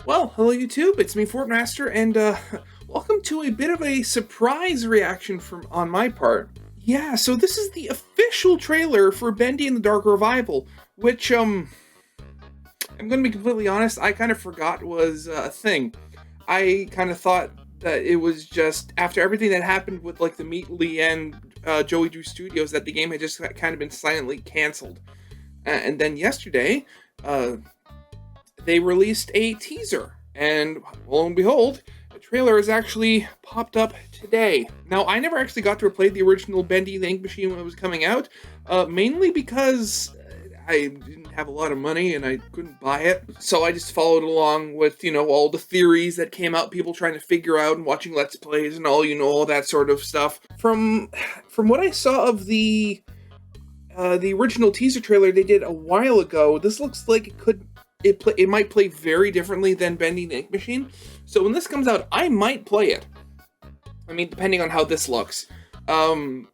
Well, hello YouTube, it's me, Fortmaster, and welcome to a bit of a surprise reaction from on my part. Yeah, so this is the official trailer for Bendy and the Dark Revival, which, I'm gonna be completely honest, I kind of forgot was a thing. I kind of thought that it was just, after everything that happened with, like, the Meat Lee and Joey Drew Studios, that the game had just kind of been silently cancelled. And then yesterday, they released a teaser, and lo and behold, the trailer has actually popped up today. Now, I never actually got to play the original Bendy the Ink Machine when it was coming out, mainly because I didn't have a lot of money and I couldn't buy it. So I just followed along with, all the theories that came out, people trying to figure out and watching Let's Plays and all, all that sort of stuff. From what I saw of the original teaser trailer they did a while ago, this looks like it might play very differently than Bendy the Ink Machine. So when this comes out, I might play it. I mean, depending on how this looks. Other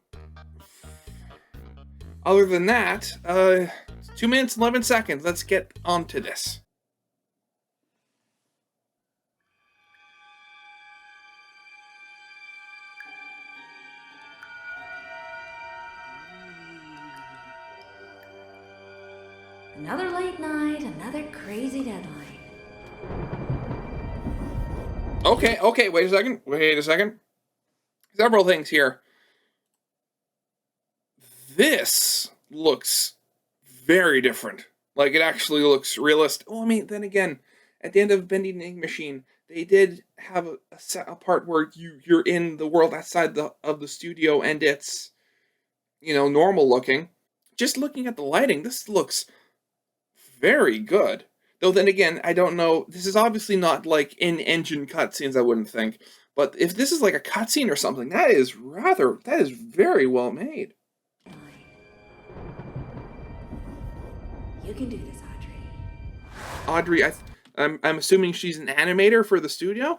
than that, 2 minutes and 11 seconds. Let's get on to this. Another late night, another crazy deadline. Okay, wait a second. Several things here. This looks very different. Like, it actually looks realistic. Well, I mean, then again, at the end of Bendy the Ink Machine, they did have a part where you're in the world outside of the studio, and it's, normal looking. Just looking at the lighting, this looks very good. Though then again, I don't know, this is obviously not like in-engine cutscenes, I wouldn't think. But if this is like a cutscene or something, that is very well made. You can do this, Audrey. Audrey, I'm assuming she's an animator for the studio?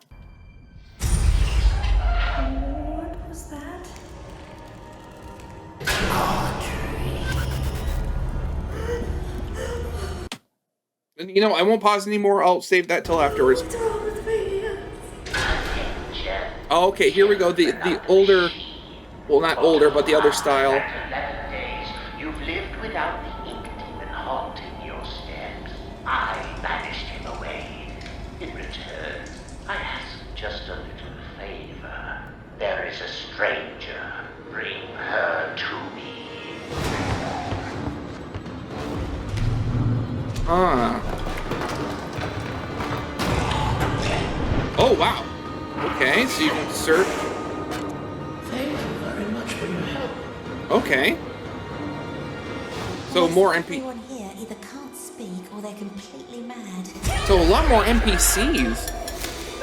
What was that? And I won't pause anymore, I'll save that till afterwards. What's wrong with me? Oh, okay, here we go, the older, well, not older, but the other style. 11 days, you've lived without the ink demon haunting your steps. I banished him away. In return, I ask just a little favor. There is a stranger. Bring her to me. Oh, wow. Okay, so you can search. Thank you very much for your help. Okay. So more MP. Everyone here either can't speak or they're completely mad. So a lot more NPCs.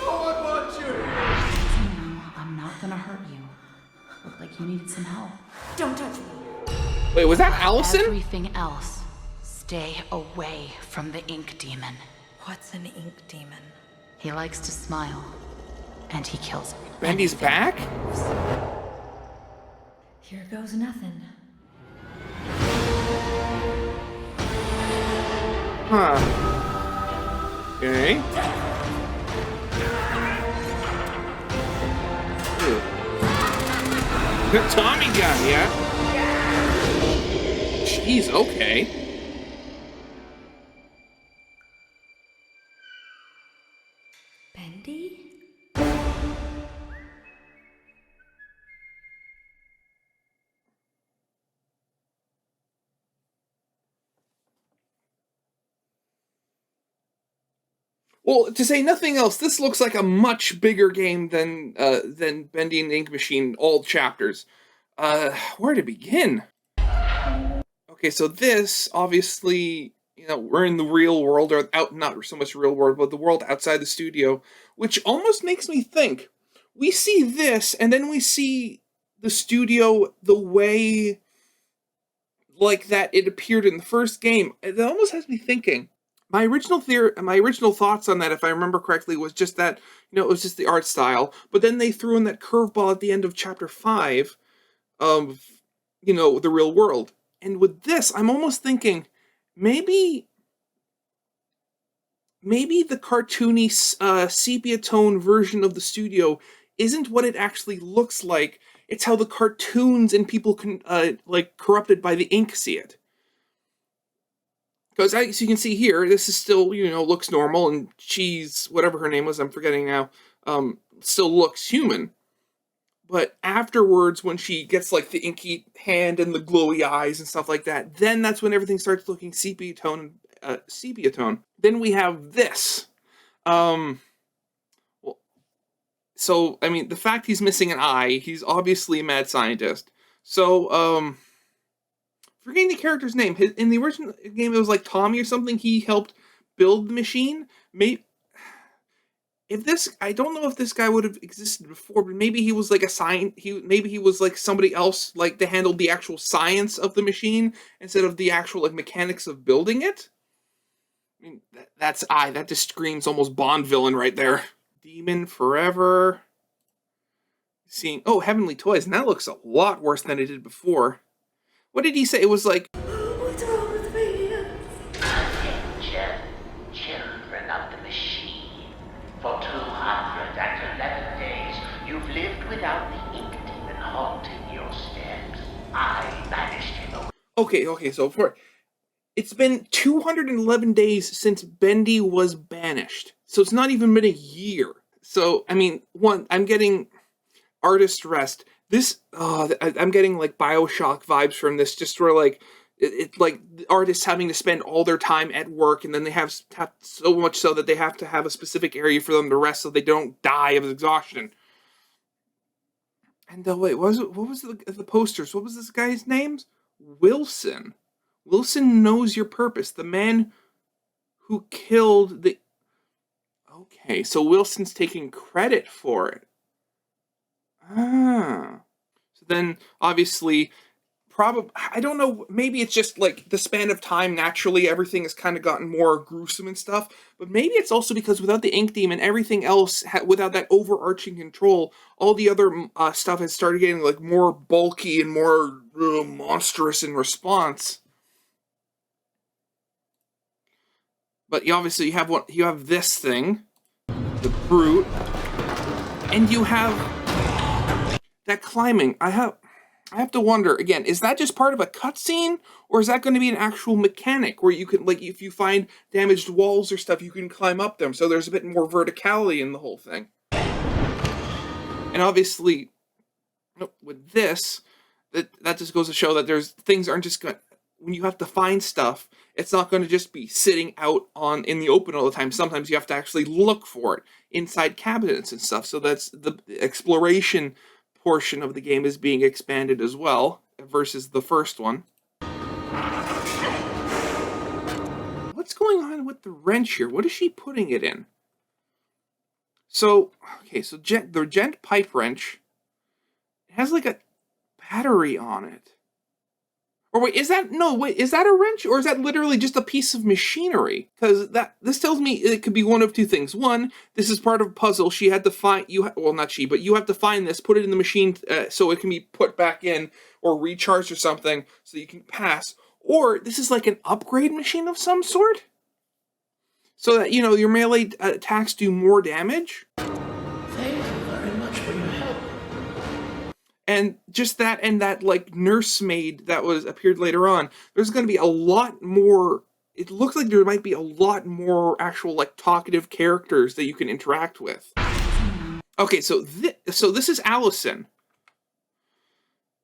No one wants you. No, I'm not gonna hurt you. Looked like you needed some help. Don't touch me. Wait, was that Allison? Everything else, stay away from the ink demon. What's an ink demon? He likes to smile, and he kills Bendy's anything. back? Here goes nothing. Huh. Okay. Ooh. The Tommy gun, yeah? Jeez, okay. Bendy? Well, to say nothing else, this looks like a much bigger game than Bendy and the Ink Machine, all chapters. Where to begin? Okay, so this, obviously, we're in the real world, or not so much real world, but the world outside the studio, which almost makes me think, we see this, and then we see the studio the way, like, that it appeared in the first game. It almost has me thinking. My original thoughts on that, if I remember correctly, was just that, it was just the art style, but then they threw in that curveball at the end of Chapter 5 of, the real world. And with this, I'm almost thinking, maybe maybe the cartoony sepia tone version of the studio isn't what it actually looks like. It's how the cartoons and people can like corrupted by the ink see it. Because as you can see here, this is still, looks normal, and she's, whatever her name was, I'm forgetting now, still looks human. But afterwards, when she gets like the inky hand and the glowy eyes and stuff like that, then that's when everything starts looking sepia tone. Then we have this. Well, so I mean, the fact he's missing an eye, he's obviously a mad scientist. So forgetting the character's name. In the original game, it was like Tommy or something. He helped build the machine. I don't know if this guy would have existed before, but maybe he was like maybe he was like somebody else, like, that handled the actual science of the machine instead of the actual like mechanics of building it. I mean, that just screams almost Bond villain right there. Demon Forever. Seeing, Heavenly Toys, and that looks a lot worse than it did before. What did he say? It was like, What's wrong with me? Attention, children of the machine. For 211 days, you've lived without the ink demon haunting your steps. I banished him away. Okay, so it's been 211 days since Bendy was banished. So it's not even been a year. So, I mean, I'm getting artist rest. I'm getting like BioShock vibes from this, just where like, it like artists having to spend all their time at work, and then they have so much so that they have to have a specific area for them to rest so they don't die of exhaustion. And wait, what was the posters? What was this guy's name? Wilson. Wilson knows your purpose. The man who killed the... Okay, so Wilson's taking credit for it. So then, obviously, I don't know, maybe it's just like the span of time, naturally everything has kind of gotten more gruesome and stuff, but maybe it's also because without the ink demon, everything else, without that overarching control, all the other stuff has started getting like more bulky and more monstrous in response. But you have this thing, the brute, and you have that climbing. I have to wonder, again, is that just part of a cutscene, or is that going to be an actual mechanic where you can, like, if you find damaged walls or stuff, you can climb up them, so there's a bit more verticality in the whole thing. And obviously, with this, that just goes to show that things aren't just going to, when you have to find stuff, it's not going to just be sitting out in the open all the time. Sometimes you have to actually look for it inside cabinets and stuff, so that's the exploration portion of the game is being expanded as well, versus the first one. What's going on with the wrench here? What is she putting it in? So, okay, so the gent pipe wrench, it has like a battery on it. Or wait, is that a wrench, or is that literally just a piece of machinery? Because this tells me it could be one of two things. One, this is part of a puzzle. She had to find, not she, but you have to find this, put it in the machine so it can be put back in or recharged or something so you can pass. Or this is like an upgrade machine of some sort? So that, your melee attacks do more damage? Thank you very much for your help. And just that, and that like nursemaid that appeared later on, there's going to be a lot more. It looks like there might be a lot more actual like talkative characters that you can interact with. Okay, so this is Allison,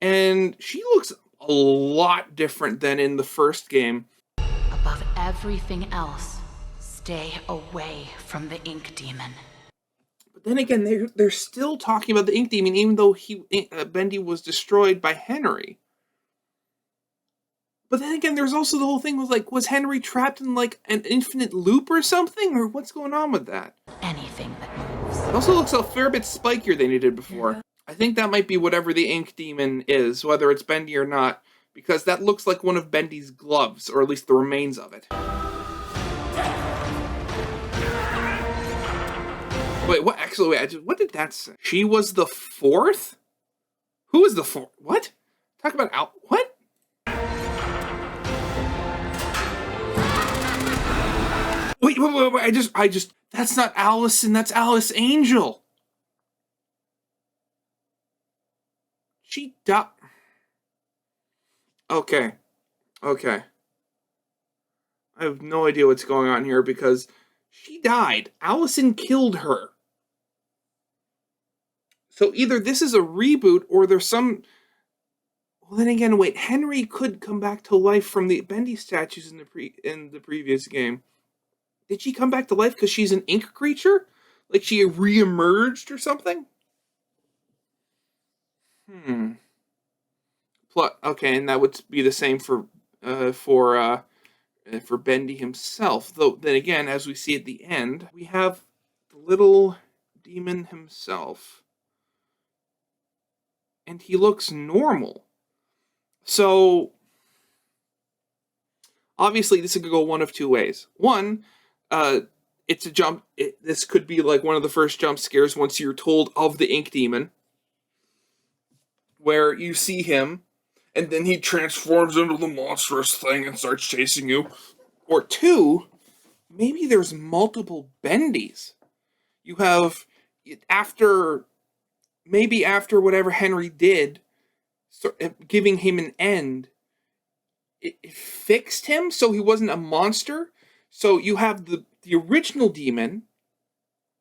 and she looks a lot different than in the first game. Above everything else, stay away from the ink demon. Then again, they're still talking about the ink demon, even though Bendy was destroyed by Henry. But then again, there's also the whole thing was Henry trapped in like an infinite loop or something, or what's going on with that? Anything that moves. It also looks a fair bit spikier than it did before. I think that might be whatever the ink demon is, whether it's Bendy or not, because that looks like one of Bendy's gloves, or at least the remains of it. Wait, what? Actually, what did that say? She was the fourth? Who is the fourth? What? Talk about what? wait, I just, that's not Allison, that's Alice Angel. She died. Okay, okay. I have no idea what's going on here because she died. Allison killed her. So either this is a reboot or there's some. Well, then again, wait. Henry could come back to life from the Bendy statues in the previous game. Did she come back to life because she's an ink creature? Like she reemerged or something? Okay, and that would be the same for Bendy himself. Though then again, as we see at the end, we have the little demon himself, and he looks normal. So obviously, this could go one of two ways. One, it's a jump. This could be like one of the first jump scares once you're told of the ink demon, where you see him, and then he transforms into the monstrous thing and starts chasing you. Or two, maybe there's multiple Bendies. You have maybe after whatever Henry did, giving him an end, it fixed him so he wasn't a monster. So you have the original demon,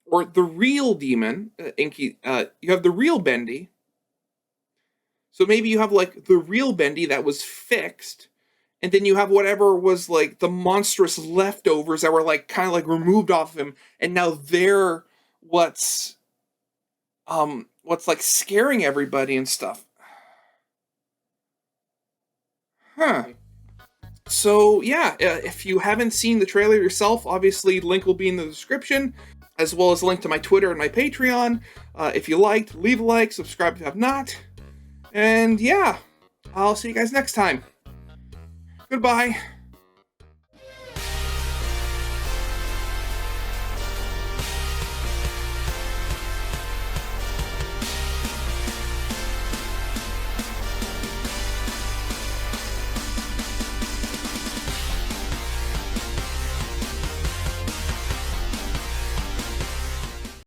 or the real demon, you have the real Bendy. So maybe you have like the real Bendy that was fixed, and then you have whatever was like the monstrous leftovers that were like kind of like removed off of him, and now they're what's like scaring everybody and stuff. Huh. So yeah, if you haven't seen the trailer yourself, obviously link will be in the description, as well as a link to my Twitter and my Patreon. If you liked, leave a like, subscribe if you have not. And yeah, I'll see you guys next time. Goodbye.